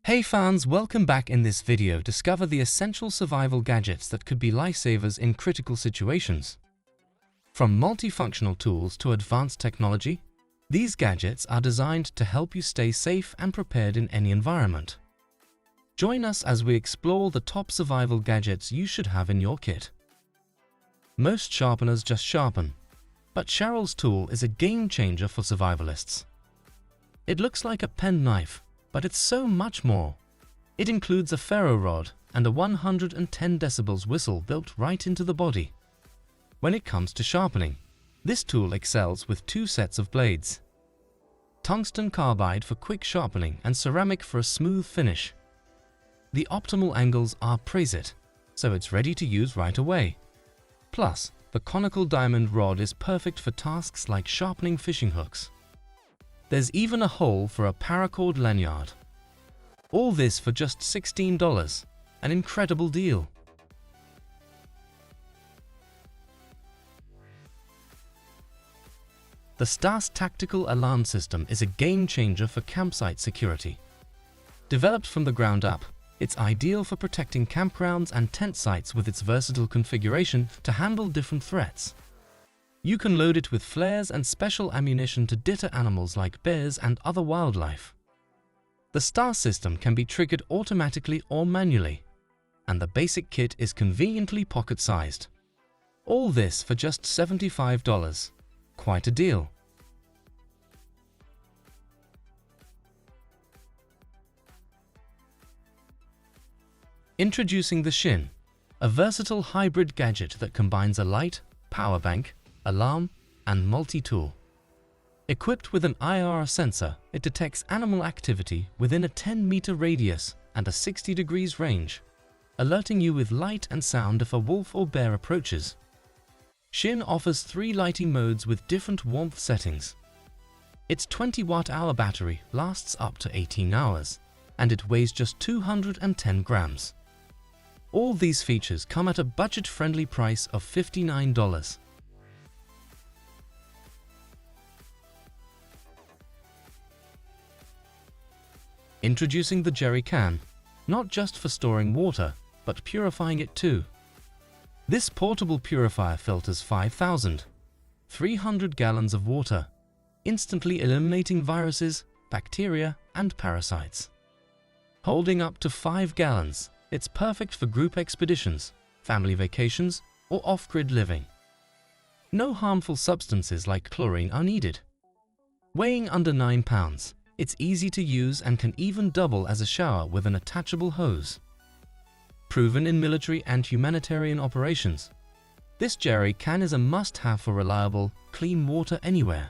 Hey fans, welcome back. In this video, discover the essential survival gadgets that could be lifesavers in critical situations. From multifunctional tools to advanced technology, these gadgets are designed to help you stay safe and prepared in any environment. Join us as we explore the top survival gadgets you should have in your kit. Most sharpeners just sharpen, but Cheryls Tool is a game changer for survivalists. It looks like a penknife, but it's so much more. It includes a ferro rod and a 110 decibels whistle built right into the body. When it comes to sharpening, this tool excels with two sets of blades. Tungsten carbide for quick sharpening and ceramic for a smooth finish. The optimal angles are preset, so it's ready to use right away. Plus, the conical diamond rod is perfect for tasks like sharpening fishing hooks. There's even a hole for a paracord lanyard. All this for just $16, an incredible deal. The STAS Tactical Alarm System is a game changer for campsite security. Developed from the ground up, it's ideal for protecting campgrounds and tent sites with its versatile configuration to handle different threats. You can load it with flares and special ammunition to deter animals like bears and other wildlife. The STAS system can be triggered automatically or manually, and the basic kit is conveniently pocket-sized. All this for just $75. Quite a deal. Introducing the Shin, a versatile hybrid gadget that combines a light, power bank, alarm, and multi-tool. Equipped with an IR sensor, it detects animal activity within a 10-meter radius and a 60 degrees range, alerting you with light and sound if a wolf or bear approaches. Shin offers 3 lighting modes with different warmth settings. Its 20-watt-hour battery lasts up to 18 hours, and it weighs just 210 grams. All these features come at a budget-friendly price of $59. Introducing the jerry can, not just for storing water, but purifying it too. This portable purifier filters 5,300 gallons of water, instantly eliminating viruses, bacteria, and parasites. Holding up to 5 gallons, it's perfect for group expeditions, family vacations, or off-grid living. No harmful substances like chlorine are needed. Weighing under 9 pounds, it's easy to use and can even double as a shower with an attachable hose. Proven in military and humanitarian operations, this jerry can is a must-have for reliable, clean water anywhere.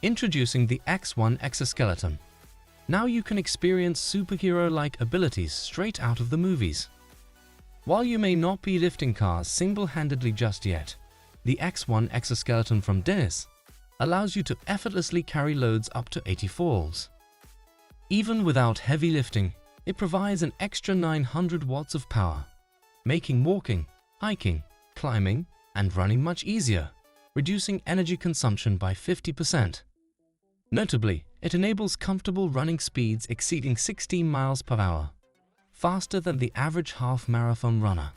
Introducing the X1 Exoskeleton. Now you can experience superhero-like abilities straight out of the movies. While you may not be lifting cars single-handedly just yet, the X1 Exoskeleton from Dennis allows you to effortlessly carry loads up to 80 falls. Even without heavy lifting, it provides an extra 900 watts of power, making walking, hiking, climbing, and running much easier, reducing energy consumption by 50%. Notably, it enables comfortable running speeds exceeding 16 miles per hour. Faster than the average half-marathon runner.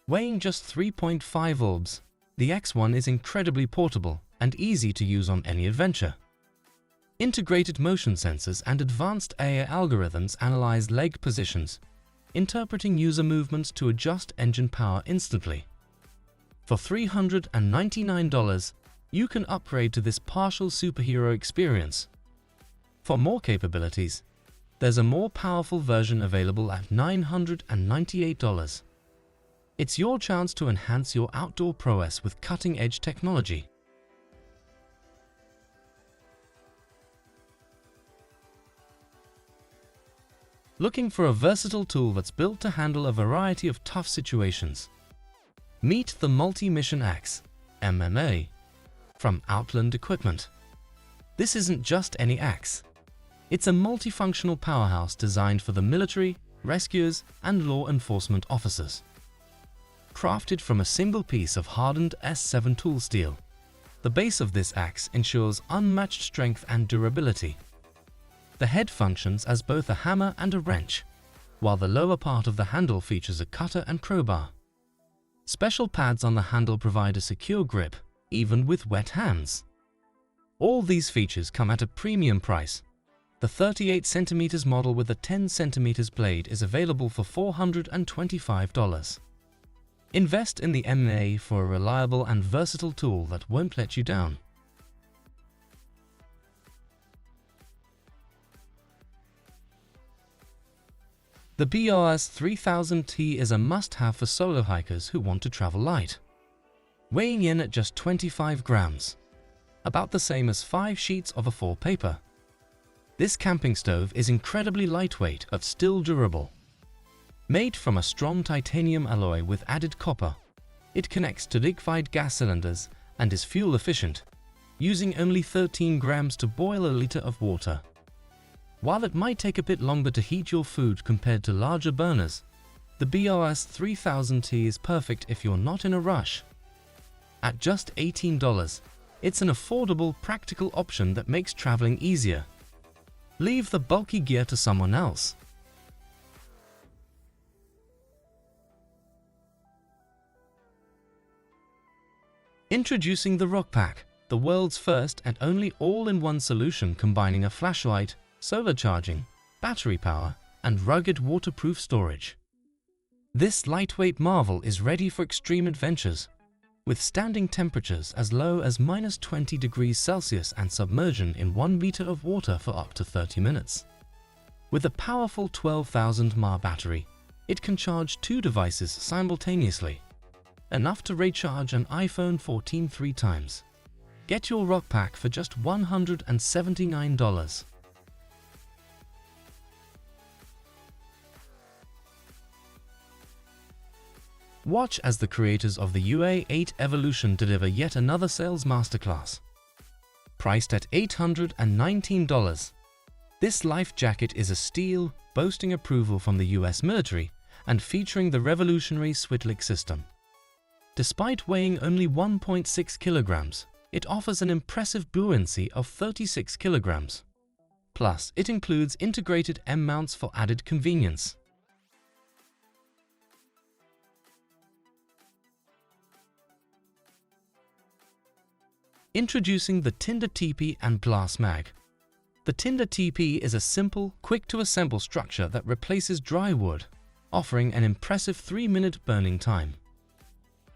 Weighing just 3.5 orbs, the X1 is incredibly portable and easy to use on any adventure. Integrated motion sensors and advanced AI algorithms analyze leg positions, interpreting user movements to adjust engine power instantly. For $399, you can upgrade to this partial superhero experience. For more capabilities, there's a more powerful version available at $998. It's your chance to enhance your outdoor prowess with cutting-edge technology. Looking for a versatile tool that's built to handle a variety of tough situations? Meet the MultiMission Axe, MMA, from Outland Equipment. This isn't just any axe. It's a multifunctional powerhouse designed for the military, rescuers, and law enforcement officers. Crafted from a single piece of hardened S7 tool steel, The base of this axe ensures unmatched strength and durability. The head functions as both a hammer and a wrench, while the lower part of the handle features a cutter and crowbar. Special pads on the handle provide a secure grip, even with wet hands. All these features come at a premium price. The 38 cm model with a 10 cm blade is available for $425. Invest in the M&A for a reliable and versatile tool that won't let you down. The BRS 3000T is a must-have for solo hikers who want to travel light. Weighing in at just 25 grams, about the same as 5 sheets of A4 paper. This camping stove is incredibly lightweight but still durable. Made from a strong titanium alloy with added copper, it connects to liquefied gas cylinders and is fuel efficient, using only 13 grams to boil a liter of water. While it might take a bit longer to heat your food compared to larger burners, the BRS 3000T is perfect if you're not in a rush. At just $18, it's an affordable, practical option that makes traveling easier. Leave the bulky gear to someone else. Introducing the RockPack, the world's first and only all-in-one solution combining a flashlight, solar charging, battery power, and rugged waterproof storage. This lightweight marvel is ready for extreme adventures, withstanding temperatures as low as -20 degrees Celsius and submersion in 1 meter of water for up to 30 minutes. With a powerful 12,000 mAh battery, it can charge 2 devices simultaneously, enough to recharge an iPhone 14 3 times. Get your RockPack for just $179. Watch as the creators of the UA8 Evolution deliver yet another sales masterclass. Priced at $819, this life jacket is a steal, boasting approval from the US military and featuring the revolutionary Switlik system. Despite weighing only 1.6 kilograms, it offers an impressive buoyancy of 36 kilograms. Plus, it includes integrated M-mounts for added convenience. Introducing the Tinder TP and Glass Mag. The Tinder TP is a simple, quick-to-assemble structure that replaces dry wood, offering an impressive 3-minute burning time.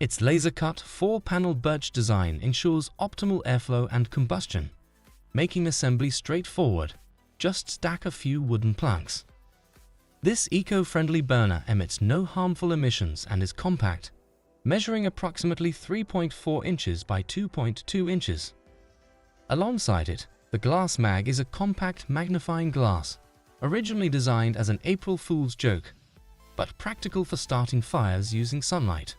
Its laser-cut, 4-panel birch design ensures optimal airflow and combustion, making assembly straightforward. Just stack a few wooden planks. This eco-friendly burner emits no harmful emissions and is compact, measuring approximately 3.4 inches by 2.2 inches. Alongside it, the Glass Mag is a compact magnifying glass, originally designed as an April Fool's joke, but practical for starting fires using sunlight.